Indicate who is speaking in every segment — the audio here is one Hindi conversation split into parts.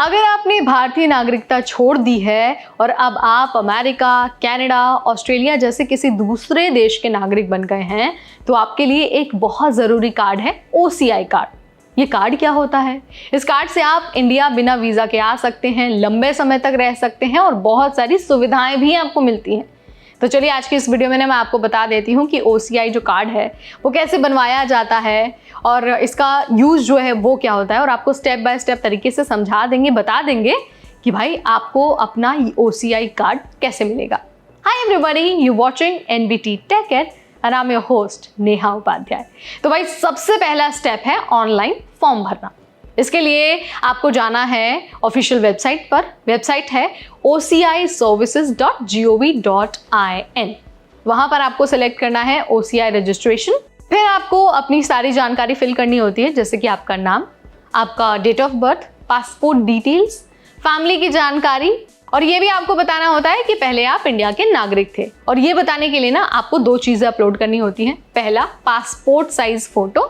Speaker 1: अगर आपने भारतीय नागरिकता छोड़ दी है और अब आप अमेरिका, कनाडा, ऑस्ट्रेलिया जैसे किसी दूसरे देश के नागरिक बन गए हैं तो आपके लिए एक बहुत ज़रूरी कार्ड है OCI कार्ड। ये कार्ड क्या होता है? इस कार्ड से आप इंडिया बिना वीज़ा के आ सकते हैं, लंबे समय तक रह सकते हैं और बहुत सारी सुविधाएं भी आपको मिलती हैं। तो चलिए आज की इस वीडियो में मैं आपको बता देती हूँ कि OCI जो कार्ड है वो कैसे बनवाया जाता है और इसका यूज़ जो है वो क्या होता है, और आपको स्टेप बाय स्टेप तरीके से समझा देंगे, बता देंगे कि भाई आपको अपना OCI कार्ड कैसे मिलेगा। Hi everybody, you watching NBT Tech Ed and I'm your host Neha Upadhyay. तो भाई सबसे पहला स्टेप है ऑनलाइन फॉर्म भरना। इसके लिए आपको जाना है ऑफिशियल वेबसाइट पर। वेबसाइट है ociservices.gov.in। वहाँ पर आपको सेलेक्ट करना है OCI रजिस्ट्रेशन। फिर आपको अपनी सारी जानकारी फिल करनी होती है, जैसे कि आपका नाम, आपका date of birth, passport details, family की जानकारी, और ये भी आपको बताना होता है कि पहले आप इंडिया के नागरिक थे। और ये बताने के लिए ना आपको 2 चीज़ें अपलोड करनी होती हैं। पहला पासपोर्ट साइज फोटो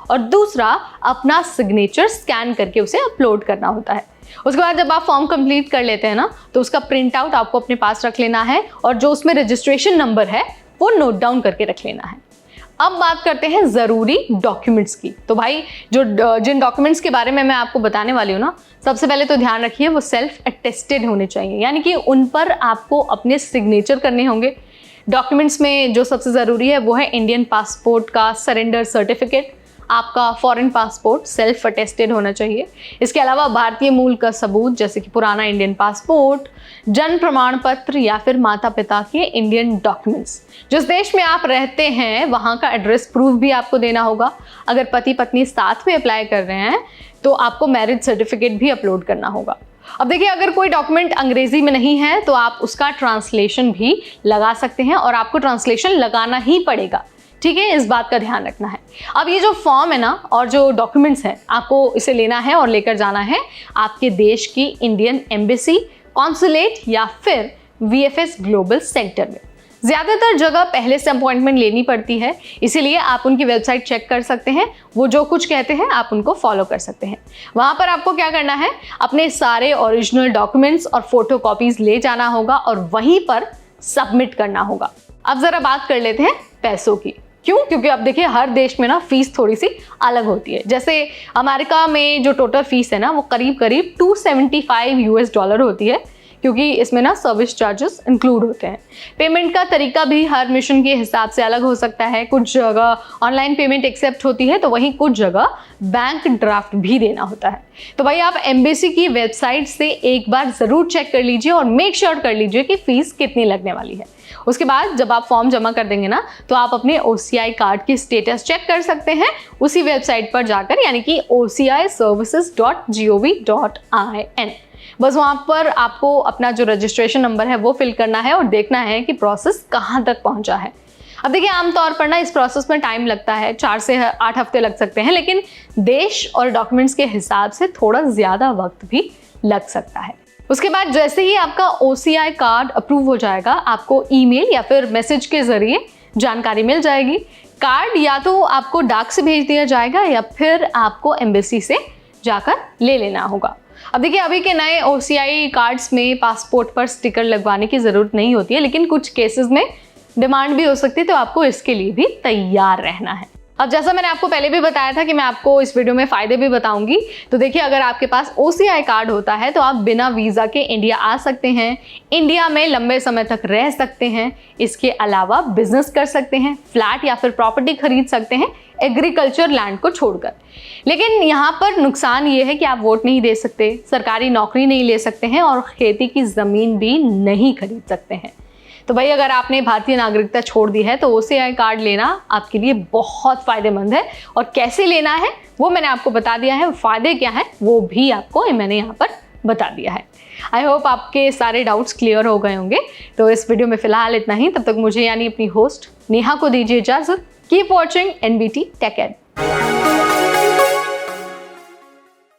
Speaker 1: और दूसरा अपना सिग्नेचर स्कैन करके उसे अपलोड करना होता है। उसके बाद जब आप फॉर्म कंप्लीट कर लेते हैं ना तो उसका प्रिंट आउट आपको अपने पास रख लेना है और जो उसमें रजिस्ट्रेशन नंबर है वो नोट डाउन करके रख लेना है। अब बात करते हैं ज़रूरी डॉक्यूमेंट्स की। तो भाई जिन डॉक्यूमेंट्स के बारे में मैं आपको बताने वाली हूँ ना, सबसे पहले तो ध्यान रखिए वो सेल्फ अटेस्टेड होने चाहिए, यानी कि उन पर आपको अपने सिग्नेचर करने होंगे। डॉक्यूमेंट्स में जो सबसे ज़रूरी है वो है इंडियन पासपोर्ट का सरेंडर सर्टिफिकेट, आपका फॉरेन पासपोर्ट सेल्फ अटेस्टेड होना चाहिए। इसके अलावा भारतीय मूल का सबूत जैसे कि पुराना इंडियन पासपोर्ट, जन्म प्रमाण पत्र या फिर माता पिता के इंडियन डॉक्यूमेंट्स। जिस देश में आप रहते हैं वहाँ का एड्रेस प्रूफ भी आपको देना होगा। अगर पति पत्नी साथ में अप्लाई कर रहे हैं तो आपको मैरिज सर्टिफिकेट भी अपलोड करना होगा। अब देखिए, अगर कोई डॉक्यूमेंट अंग्रेजी में नहीं है तो आप उसका ट्रांसलेशन भी लगा सकते हैं और आपको ट्रांसलेशन लगाना ही पड़ेगा, ठीक है? इस बात का ध्यान रखना है। अब ये जो फॉर्म है ना और जो डॉक्यूमेंट्स हैं, आपको इसे लेना है और लेकर जाना है आपके देश की इंडियन एम्बेसी, कॉन्सुलेट या फिर VFS ग्लोबल सेंटर में। ज़्यादातर जगह पहले से अपॉइंटमेंट लेनी पड़ती है, इसीलिए आप उनकी वेबसाइट चेक कर सकते हैं। वो जो कुछ कहते हैं आप उनको फॉलो कर सकते हैं। वहाँ पर आपको क्या करना है, अपने सारे ओरिजिनल डॉक्यूमेंट्स और फोटो कॉपीज़ ले जाना होगा और वहीं पर सबमिट करना होगा। अब ज़रा बात कर लेते हैं पैसों की। क्यों? क्योंकि अब देखिए हर देश में ना फीस थोड़ी सी अलग होती है। जैसे अमेरिका में जो टोटल फीस है ना वो करीब करीब $275 होती है, क्योंकि इसमें ना सर्विस चार्जेस इंक्लूड होते हैं। पेमेंट का तरीका भी हर मिशन के हिसाब से अलग हो सकता है। कुछ जगह ऑनलाइन पेमेंट एक्सेप्ट होती है तो वहीं कुछ जगह बैंक ड्राफ्ट भी देना होता है। तो भाई आप एम्बेसी की वेबसाइट से एक बार ज़रूर चेक कर लीजिए और मेक श्योर कर लीजिए कि फ़ीस कितनी लगने वाली है। उसके बाद जब आप फॉर्म जमा कर देंगे ना तो आप अपने OCI कार्ड की स्टेटस चेक कर सकते हैं उसी वेबसाइट पर जाकर, यानी कि ociservices.gov.in। बस वहाँ पर आपको अपना जो रजिस्ट्रेशन नंबर है वो फिल करना है और देखना है कि प्रोसेस कहाँ तक पहुँचा है। अब देखिए आमतौर पर ना इस प्रोसेस में टाइम लगता है, 4 से 8 हफ्ते लग सकते हैं, लेकिन देश और डॉक्यूमेंट्स के हिसाब से थोड़ा ज़्यादा वक्त भी लग सकता है। उसके बाद जैसे ही आपका OCI कार्ड अप्रूव हो जाएगा, आपको ईमेल या फिर मैसेज के ज़रिए जानकारी मिल जाएगी। कार्ड या तो आपको डाक से भेज दिया जाएगा या फिर आपको एम्बेसी से जाकर ले लेना होगा। अब देखिए अभी के नए OCI कार्ड्स में पासपोर्ट पर स्टिकर लगवाने की ज़रूरत नहीं होती है, लेकिन कुछ केसेस में डिमांड भी हो सकती है, तो आपको इसके लिए भी तैयार रहना है। अब जैसा मैंने आपको पहले भी बताया था कि मैं आपको इस वीडियो में फ़ायदे भी बताऊंगी, तो देखिए अगर आपके पास OCI कार्ड होता है तो आप बिना वीज़ा के इंडिया आ सकते हैं, इंडिया में लंबे समय तक रह सकते हैं। इसके अलावा बिजनेस कर सकते हैं, फ्लैट या फिर प्रॉपर्टी खरीद सकते हैं एग्रीकल्चर लैंड को छोड़कर। लेकिन यहाँ पर नुकसान ये है कि आप वोट नहीं दे सकते, सरकारी नौकरी नहीं ले सकते हैं और खेती की ज़मीन भी नहीं खरीद सकते हैं। तो भाई अगर आपने भारतीय नागरिकता छोड़ दी है तो OCI कार्ड लेना आपके लिए बहुत फ़ायदेमंद है, और कैसे लेना है वो मैंने आपको बता दिया है, फ़ायदे क्या हैं वो भी आपको मैंने यहाँ पर बता दिया है। आई होप आपके सारे डाउट्स क्लियर हो गए होंगे। तो इस वीडियो में फ़िलहाल इतना ही। तब तक मुझे यानी अपनी होस्ट नेहा को दीजिए इजाज़त। Keep watching NBT Tech Ed।